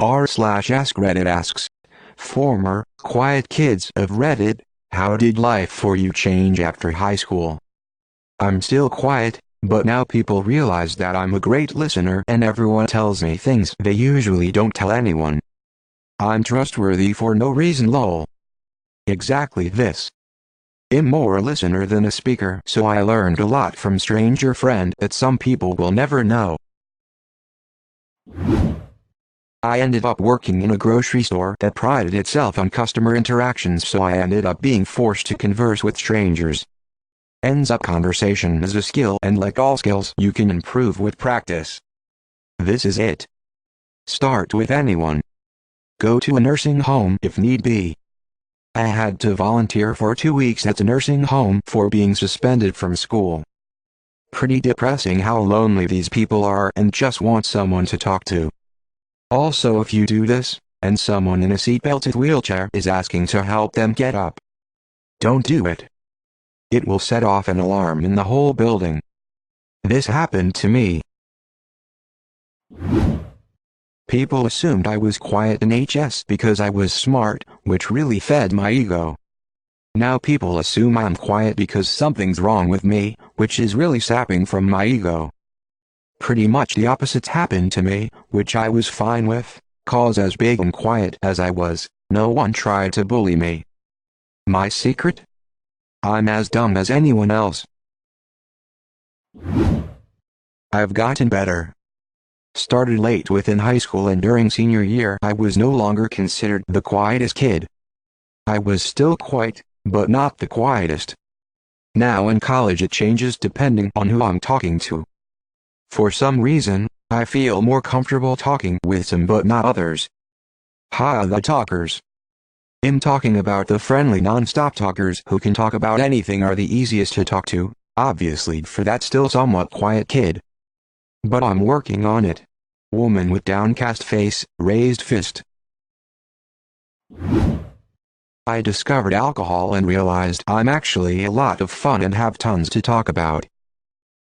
r/AskReddit asks, former, quiet kids of Reddit, how did life for you change after high school? I'm still quiet, but now people realize that I'm a great listener and everyone tells me things they usually don't tell anyone. I'm trustworthy for no reason lol. Exactly this. I'm more a listener than a speaker, so I learned a lot from stranger friend that some people will never know. I ended up working in a grocery store that prided itself on customer interactions, so I ended up being forced to converse with strangers. Ends up conversation is a skill, and like all skills you can improve with practice. This is it. Start with anyone. Go to a nursing home if need be. I had to volunteer for 2 weeks at a nursing home for being suspended from school. Pretty depressing how lonely these people are and just want someone to talk to. Also, if you do this, and someone in a seatbelted wheelchair is asking to help them get up, don't do it. It will set off an alarm in the whole building. This happened to me. People assumed I was quiet in HS because I was smart, which really fed my ego. Now people assume I'm quiet because something's wrong with me, which is really sapping from my ego. Pretty much the opposites happened to me, which I was fine with, cause as big and quiet as I was, no one tried to bully me. My secret? I'm as dumb as anyone else. I've gotten better. Started late within high school, and during senior year I was no longer considered the quietest kid. I was still quiet, but not the quietest. Now in college it changes depending on who I'm talking to. For some reason, I feel more comfortable talking with some but not others. The talkers. I'm talking about the friendly non-stop talkers who can talk about anything, are the easiest to talk to, obviously for that still somewhat quiet kid. But I'm working on it. Woman with downcast face, raised fist. I discovered alcohol and realized I'm actually a lot of fun and have tons to talk about.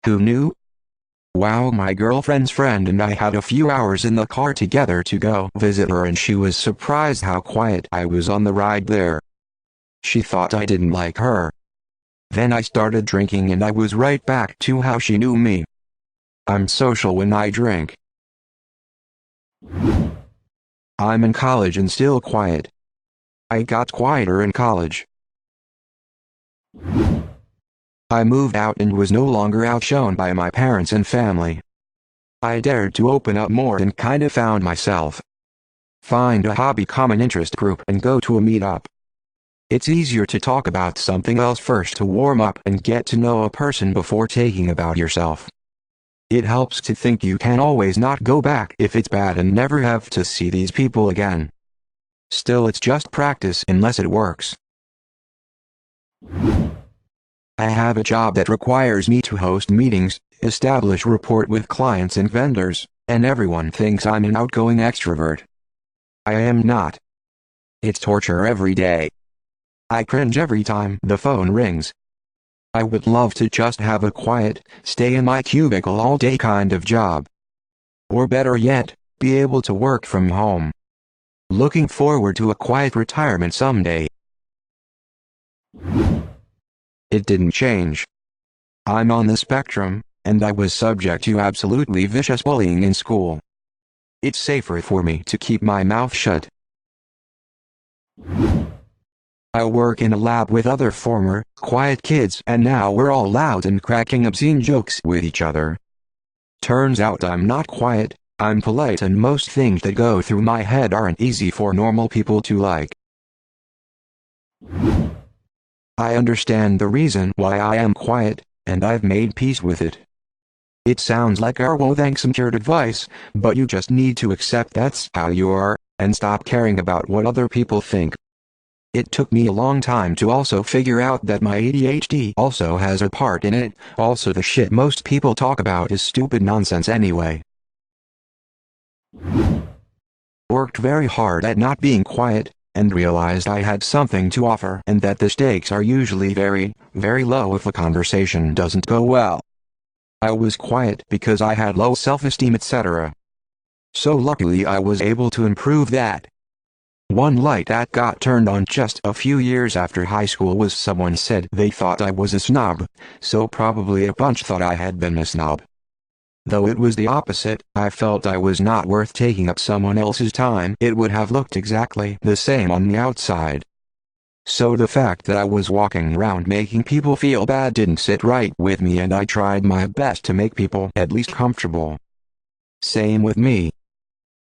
Who knew? Wow, my girlfriend's friend and I had a few hours in the car together to go visit her, and she was surprised how quiet I was on the ride there. She thought I didn't like her. Then I started drinking and I was right back to how she knew me. I'm social when I drink. I'm in college and still quiet. I got quieter in college. I moved out and was no longer outshone by my parents and family. I dared to open up more and kinda found myself. Find a hobby, common interest group, and go to a meetup. It's easier to talk about something else first to warm up and get to know a person before taking about yourself. It helps to think you can always not go back if it's bad and never have to see these people again. Still, it's just practice unless it works. I have a job that requires me to host meetings, establish rapport with clients and vendors, and everyone thinks I'm an outgoing extrovert. I am not. It's torture every day. I cringe every time the phone rings. I would love to just have a quiet, stay in my cubicle all day kind of job. Or better yet, be able to work from home. Looking forward to a quiet retirement someday. It didn't change. I'm on the spectrum, and I was subject to absolutely vicious bullying in school. It's safer for me to keep my mouth shut. I work in a lab with other former, quiet kids, and now we're all loud and cracking obscene jokes with each other. Turns out I'm not quiet, I'm polite, and most things that go through my head aren't easy for normal people to like. I understand the reason why I am quiet, and I've made peace with it. It sounds like thanks some cured advice, but you just need to accept that's how you are, and stop caring about what other people think. It took me a long time to also figure out that my ADHD also has a part in it, also the shit most people talk about is stupid nonsense anyway. Worked very hard at not being quiet, and realized I had something to offer and that the stakes are usually very, very low if a conversation doesn't go well. I was quiet because I had low self-esteem, etc. So luckily I was able to improve that. One light that got turned on just a few years after high school was someone said they thought I was a snob, so probably a bunch thought I had been a snob. Though it was the opposite, I felt I was not worth taking up someone else's time. It would have looked exactly the same on the outside. So the fact that I was walking around making people feel bad didn't sit right with me, and I tried my best to make people at least comfortable. Same with me.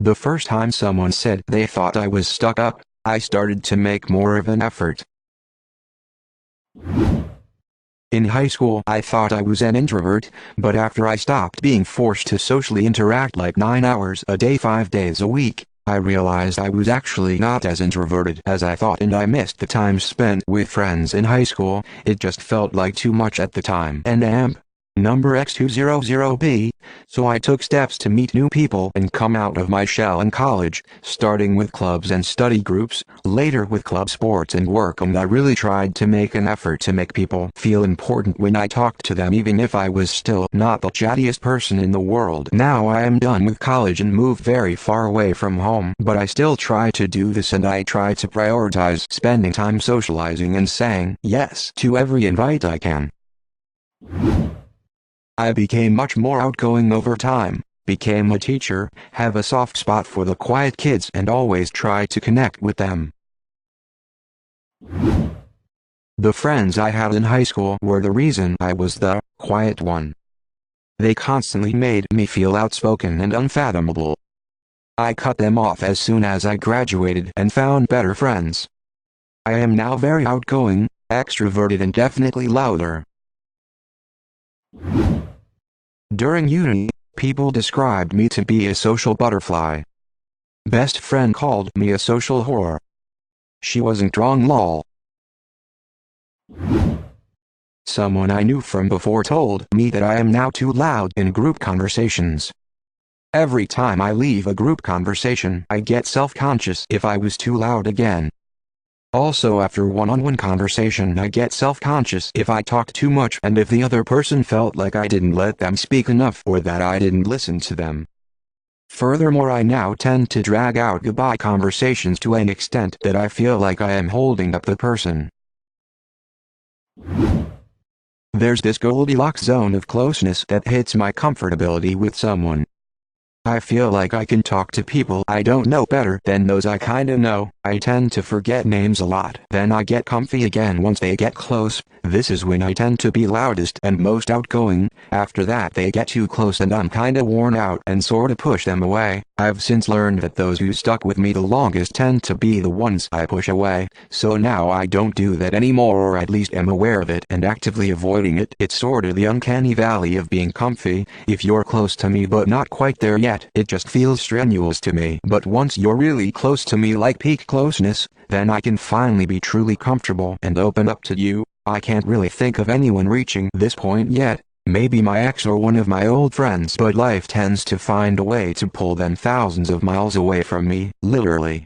The first time someone said they thought I was stuck up, I started to make more of an effort. In high school I thought I was an introvert, but after I stopped being forced to socially interact like 9 hours a day 5 days a week, I realized I was actually not as introverted as I thought, and I missed the time spent with friends in high school. It just felt like too much at the time. And number X200B, so I took steps to meet new people and come out of my shell in college, starting with clubs and study groups, later with club sports and work, and I really tried to make an effort to make people feel important when I talked to them, even if I was still not the chattiest person in the world. Now I am done with college and moved very far away from home, but I still try to do this, and I try to prioritize spending time socializing and saying yes to every invite I can. I became much more outgoing over time, became a teacher, have a soft spot for the quiet kids, and always try to connect with them. The friends I had in high school were the reason I was the quiet one. They constantly made me feel outspoken and unfathomable. I cut them off as soon as I graduated and found better friends. I am now very outgoing, extroverted, and definitely louder. During uni, people described me to be a social butterfly. Best friend called me a social whore. She wasn't wrong, lol. Someone I knew from before told me that I am now too loud in group conversations. Every time I leave a group conversation, I get self-conscious if I was too loud again. Also, after one-on-one conversation, I get self-conscious if I talk too much and if the other person felt like I didn't let them speak enough or that I didn't listen to them. Furthermore, I now tend to drag out goodbye conversations to an extent that I feel like I am holding up the person. There's this Goldilocks zone of closeness that hits my comfortability with someone. I feel like I can talk to people I don't know better than those I kinda know. I tend to forget names a lot. Then I get comfy again once they get close. This is when I tend to be loudest and most outgoing. After that they get too close and I'm kinda worn out and sorta push them away. I've since learned that those who stuck with me the longest tend to be the ones I push away. So now I don't do that anymore, or at least am aware of it and actively avoiding it. It's sorta the uncanny valley of being comfy. If you're close to me but not quite there yet, it just feels strenuous to me. But once you're really close to me, like peak closeness, then I can finally be truly comfortable and open up to you. I can't really think of anyone reaching this point yet. Maybe my ex or one of my old friends, but life tends to find a way to pull them thousands of miles away from me, literally.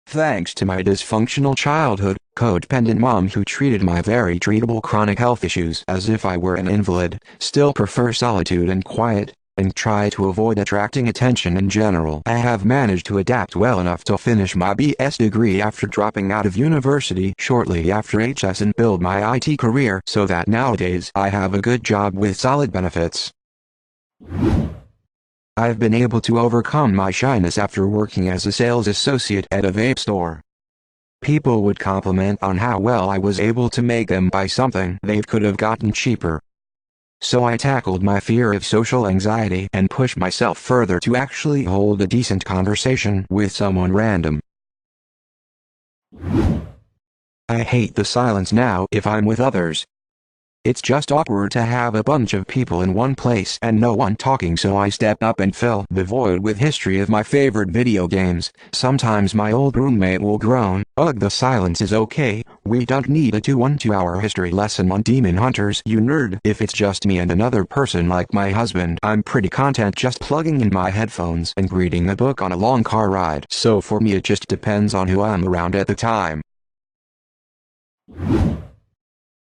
Thanks to my dysfunctional childhood, codependent mom who treated my very treatable chronic health issues as if I were an invalid, still prefer solitude and quiet, and try to avoid attracting attention in general, I have managed to adapt well enough to finish my BS degree after dropping out of university shortly after HS and build my IT career so that nowadays I have a good job with solid benefits. I've been able to overcome my shyness after working as a sales associate at a vape store. People would compliment on how well I was able to make them buy something they could have gotten cheaper. So I tackled my fear of social anxiety and pushed myself further to actually hold a decent conversation with someone random. I hate the silence now if I'm with others. It's just awkward to have a bunch of people in one place and no one talking, so I step up and fill the void with history of my favorite video games. Sometimes my old roommate will groan, "Ugh, the silence is okay, we don't need a 2-hour history lesson on demon hunters, you nerd." If it's just me and another person like my husband, I'm pretty content just plugging in my headphones and reading a book on a long car ride. So for me it just depends on who I'm around at the time.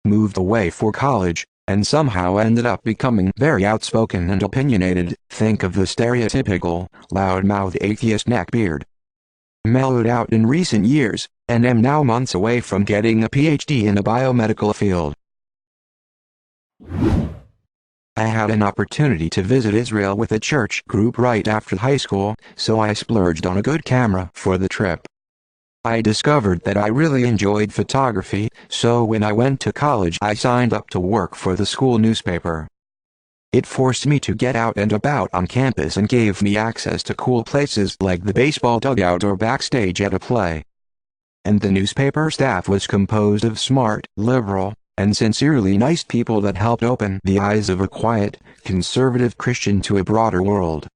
Moved away for college, and somehow ended up becoming very outspoken and opinionated. Think of the stereotypical, loud-mouthed atheist neckbeard. Mellowed out in recent years, and am now months away from getting a PhD in the biomedical field. I had an opportunity to visit Israel with a church group right after high school, so I splurged on a good camera for the trip. I discovered that I really enjoyed photography, so when I went to college I signed up to work for the school newspaper. It forced me to get out and about on campus and gave me access to cool places like the baseball dugout or backstage at a play. And the newspaper staff was composed of smart, liberal, and sincerely nice people that helped open the eyes of a quiet, conservative Christian to a broader world.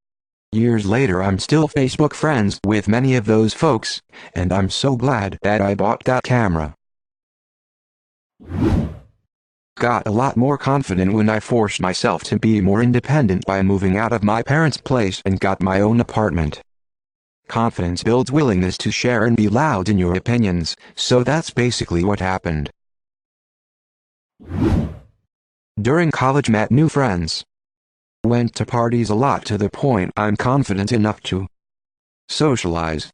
Years later I'm still Facebook friends with many of those folks, and I'm so glad that I bought that camera. Got a lot more confident when I forced myself to be more independent by moving out of my parents' place and got my own apartment. Confidence builds willingness to share and be loud in your opinions, so that's basically what happened. During college met new friends. Went to parties a lot to the point I'm confident enough to socialize.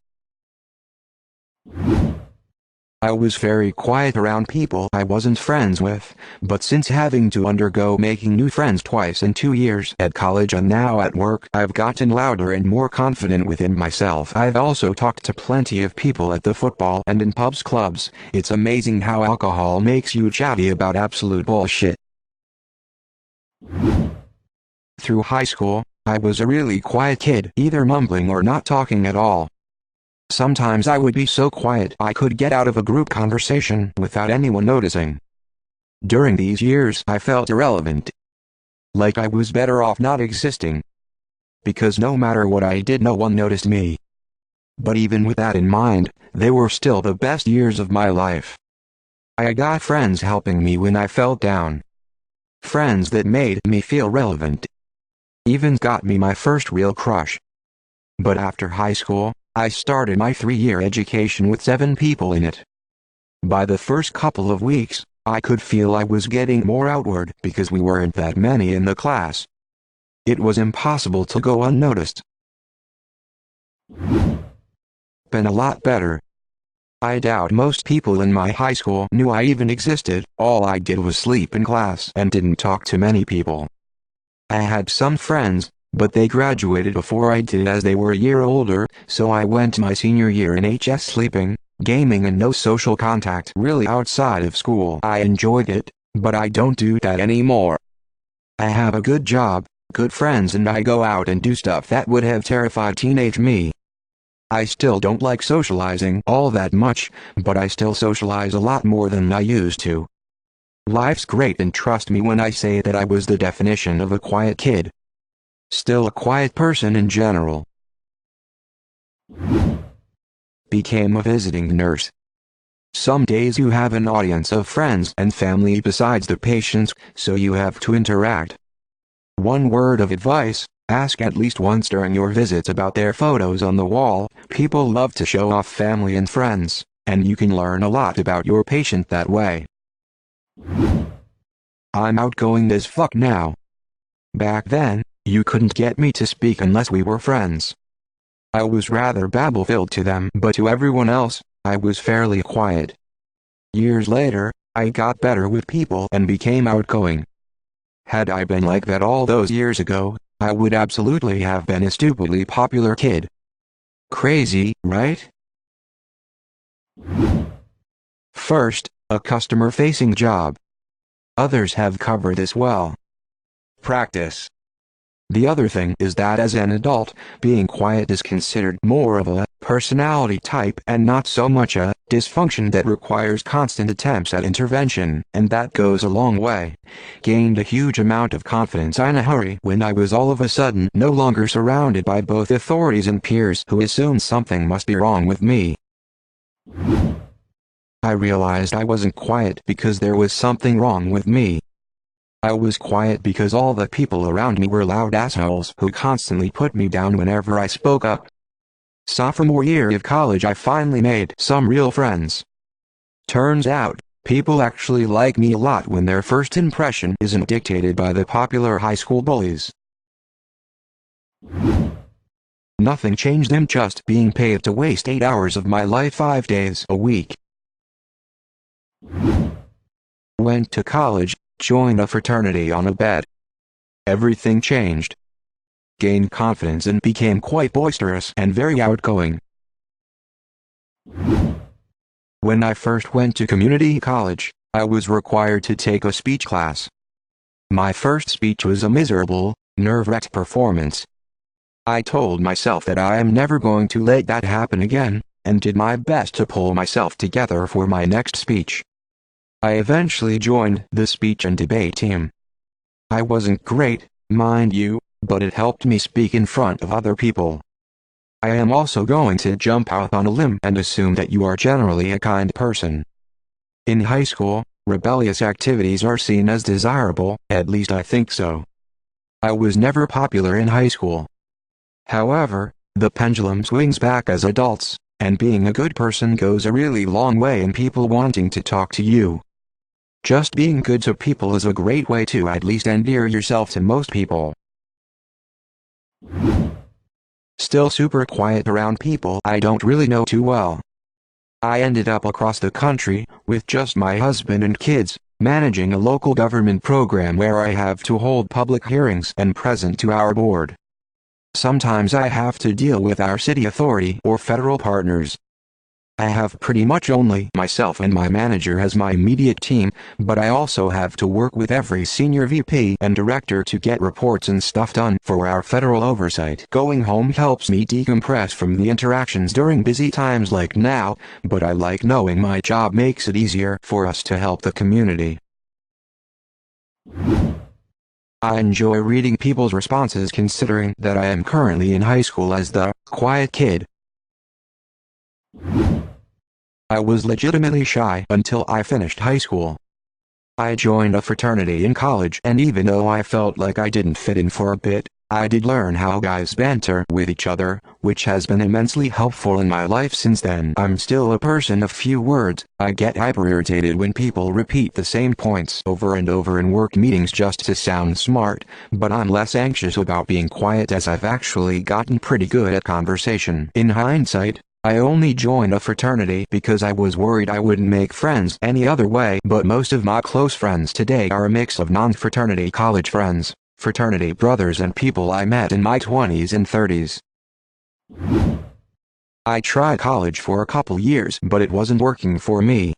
I was very quiet around people I wasn't friends with, but since having to undergo making new friends twice in 2 years at college and now at work, I've gotten louder and more confident within myself. I've also talked to plenty of people at the football and in pubs clubs. It's amazing how alcohol makes you chatty about absolute bullshit. Through high school, I was a really quiet kid, either mumbling or not talking at all. Sometimes I would be so quiet I could get out of a group conversation without anyone noticing. During these years I felt irrelevant. Like I was better off not existing. Because no matter what I did no one noticed me. But even with that in mind, they were still the best years of my life. I got friends helping me when I felt down. Friends that made me feel relevant. Even got me my first real crush. But after high school, I started my 3-year education with 7 people in it. By the first couple of weeks, I could feel I was getting more outward because we weren't that many in the class. It was impossible to go unnoticed. Been a lot better. I doubt most people in my high school knew I even existed. All I did was sleep in class and didn't talk to many people. I had some friends, but they graduated before I did as they were a year older, so I went my senior year in HS sleeping, gaming and no social contact really outside of school. I enjoyed it, but I don't do that anymore. I have a good job, good friends and I go out and do stuff that would have terrified teenage me. I still don't like socializing all that much, but I still socialize a lot more than I used to. Life's great and trust me when I say that I was the definition of a quiet kid. Still a quiet person in general. Became a visiting nurse. Some days you have an audience of friends and family besides the patients, so you have to interact. One word of advice, ask at least once during your visits about their photos on the wall. People love to show off family and friends, and you can learn a lot about your patient that way. I'm outgoing as fuck now. Back then, you couldn't get me to speak unless we were friends. I was rather babble-filled to them, but to everyone else, I was fairly quiet. Years later, I got better with people and became outgoing. Had I been like that all those years ago, I would absolutely have been a stupidly popular kid. Crazy, right? First, a customer-facing job. Others have covered this well. Practice. The other thing is that as an adult, being quiet is considered more of a personality type and not so much a dysfunction that requires constant attempts at intervention, and that goes a long way. Gained a huge amount of confidence in a hurry when I was all of a sudden no longer surrounded by both authorities and peers who assumed something must be wrong with me. I realized I wasn't quiet because there was something wrong with me. I was quiet because all the people around me were loud assholes who constantly put me down whenever I spoke up. Sophomore year of college I finally made some real friends. Turns out, People actually like me a lot when their first impression isn't dictated by the popular high school bullies. Nothing changed, them just being paid to waste 8 hours of my life 5 days a week. Went to college, joined a fraternity on a bet. Everything changed. Gained confidence and became quite boisterous and very outgoing. When I first went to community college, I was required to take a speech class. My first speech was a miserable, nerve-wracked performance. I told myself that I am never going to let that happen again, and did my best to pull myself together for my next speech. I eventually joined the speech and debate team. I wasn't great, mind you, but it helped me speak in front of other people. I am also going to jump out on a limb and assume that you are generally a kind person. In high school, rebellious activities are seen as desirable, at least I think so. I was never popular in high school. However, the pendulum swings back as adults, and being a good person goes a really long way in people wanting to talk to you. Just being good to people is a great way to at least endear yourself to most people. Still super quiet around people I don't really know too well. I ended up across the country, with just my husband and kids, managing a local government program where I have to hold public hearings and present to our board. Sometimes I have to deal with our city authority or federal partners. I have pretty much only myself and my manager as my immediate team, but I also have to work with every senior VP and director to get reports and stuff done for our federal oversight. Going home helps me decompress from the interactions during busy times like now, but I like knowing my job makes it easier for us to help the community. I enjoy reading people's responses considering that I am currently in high school as the quiet kid. I was legitimately shy until I finished high school. I joined a fraternity in college, and even though I felt like I didn't fit in for a bit, I did learn how guys banter with each other, which has been immensely helpful in my life since then. I'm still a person of few words. I get hyper-irritated when people repeat the same points over and over in work meetings just to sound smart, but I'm less anxious about being quiet as I've actually gotten pretty good at conversation. In hindsight, I only joined a fraternity because I was worried I wouldn't make friends any other way, but most of my close friends today are a mix of non-fraternity college friends, fraternity brothers, and people I met in my 20s and 30s. I tried college for a couple years, but it wasn't working for me.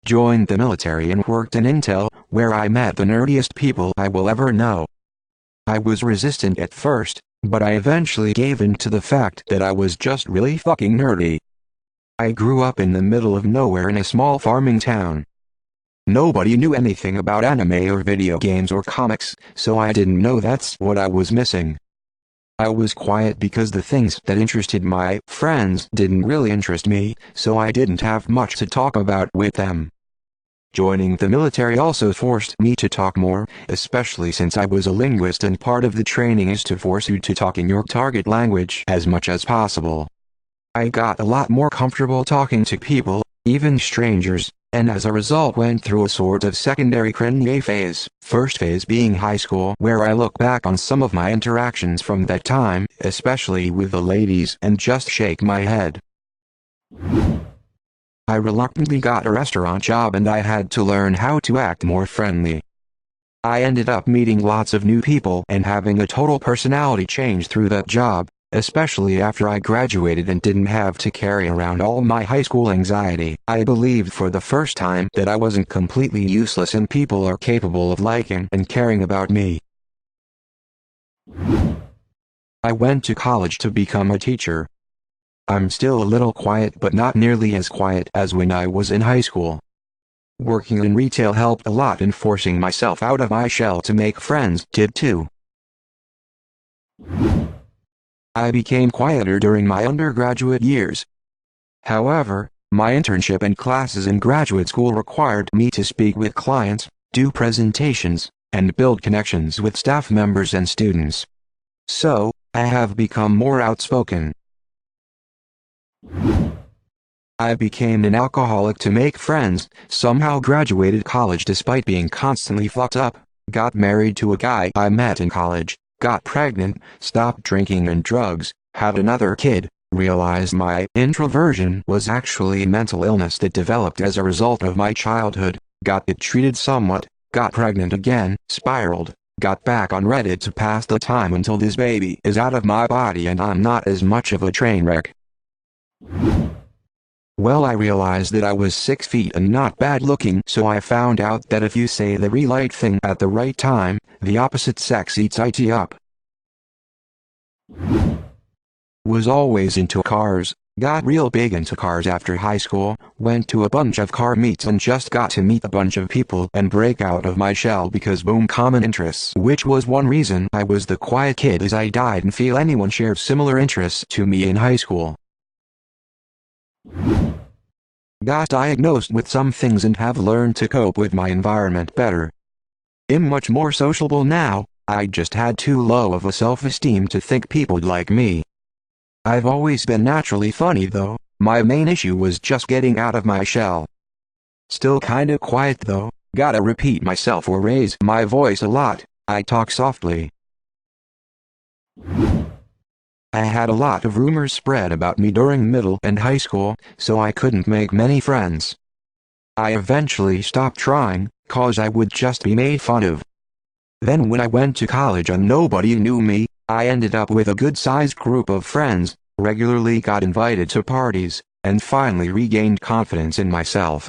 Joined the military and worked in Intel, where I met the nerdiest people I will ever know. I was resistant at first, but I eventually gave in to the fact that I was just really fucking nerdy. I grew up in the middle of nowhere in a small farming town. Nobody knew anything about anime or video games or comics, so I didn't know that's what I was missing. I was quiet because the things that interested my friends didn't really interest me, so I didn't have much to talk about with them. Joining the military also forced me to talk more, especially since I was a linguist, and part of the training is to force you to talk in your target language as much as possible. I got a lot more comfortable talking to people, even strangers, and as a result went through a sort of secondary cringe phase, first phase being high school, where I look back on some of my interactions from that time, especially with the ladies, and just shake my head. I reluctantly got a restaurant job and I had to learn how to act more friendly. I ended up meeting lots of new people and having a total personality change through that job, especially after I graduated and didn't have to carry around all my high school anxiety. I believed for the first time that I wasn't completely useless and people are capable of liking and caring about me. I went to college to become a teacher. I'm still a little quiet, but not nearly as quiet as when I was in high school. Working in retail helped a lot, and forcing myself out of my shell to make friends did too. I became quieter during my undergraduate years. However, my internship and classes in graduate school required me to speak with clients, do presentations, and build connections with staff members and students. So, I have become more outspoken. I became an alcoholic to make friends, somehow graduated college despite being constantly fucked up, got married to a guy I met in college, got pregnant, stopped drinking and drugs, had another kid, realized my introversion was actually a mental illness that developed as a result of my childhood, got it treated somewhat, got pregnant again, spiraled, got back on Reddit to pass the time until this baby is out of my body and I'm not as much of a train wreck. Well, I realized that I was 6 feet and not bad looking, so I found out that if you say the right thing at the right time, the opposite sex eats it up. Was always into cars, got real big into cars after high school, went to a bunch of car meets and just got to meet a bunch of people and break out of my shell because boom, common interests, which was one reason I was the quiet kid as I didn't feel anyone shared similar interests to me in high school. Got diagnosed with some things and have learned to cope with my environment better. I'm much more sociable now, I just had too low of a self-esteem to think people'd like me. I've always been naturally funny though, my main issue was just getting out of my shell. Still kinda quiet though, gotta repeat myself or raise my voice a lot, I talk softly. I had a lot of rumors spread about me during middle and high school, so I couldn't make many friends. I eventually stopped trying, cause I would just be made fun of. Then when I went to college and nobody knew me, I ended up with a good-sized group of friends, regularly got invited to parties, and finally regained confidence in myself.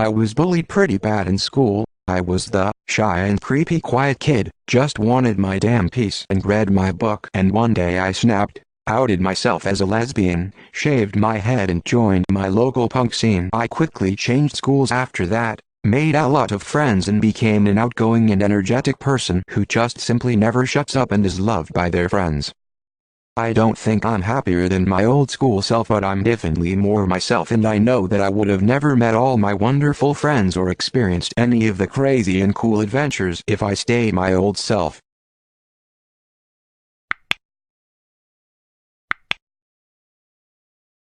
I was bullied pretty bad in school. I was the shy and creepy quiet kid, just wanted my damn peace and read my book, and one day I snapped, outed myself as a lesbian, shaved my head and joined my local punk scene. I quickly changed schools after that, made a lot of friends and became an outgoing and energetic person who just simply never shuts up and is loved by their friends. I don't think I'm happier than my old school self, but I'm definitely more myself, and I know that I would have never met all my wonderful friends or experienced any of the crazy and cool adventures if I stayed my old self.